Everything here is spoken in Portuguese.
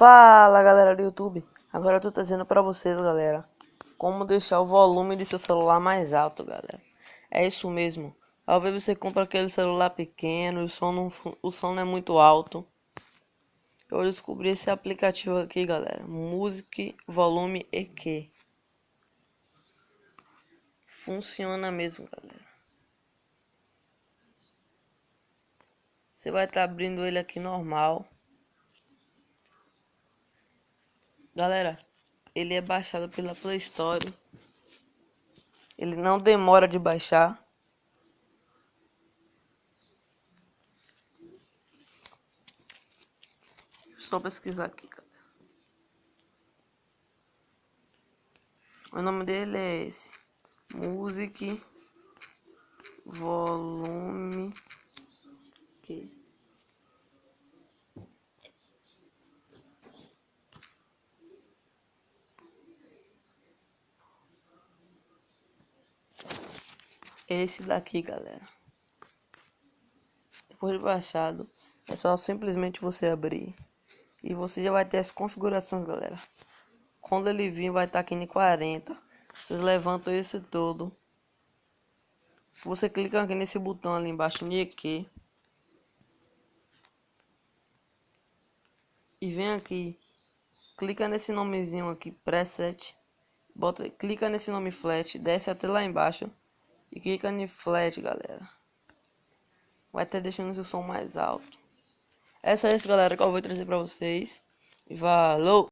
Fala galera do YouTube, agora eu tô trazendo pra vocês, galera, como deixar o volume de seu celular mais alto, galera. É isso mesmo, ao vezes você compra aquele celular pequeno e o som não é muito alto. Eu descobri esse aplicativo aqui, galera, Music Volume EQ. Funciona mesmo, galera. Você vai estar abrindo ele aqui normal. Galera, ele é baixado pela Play Store. Ele não demora de baixar. Só pesquisar aqui, cara. O nome dele é esse. Music Volume EQ. Esse daqui, galera. Depois de baixado, é só simplesmente você abrir. E você já vai ter as configurações, galera. Quando ele vir, vai estar aqui em 40. Vocês levantam esse todo. Você clica aqui nesse botão ali embaixo, em EQ. E vem aqui. Clica nesse nomezinho aqui, preset. Clica nesse nome flat, desce até lá embaixo. E clica em flat, galera. Vai estar deixando o som mais alto. É só isso, galera, que eu vou trazer pra vocês. E valeu!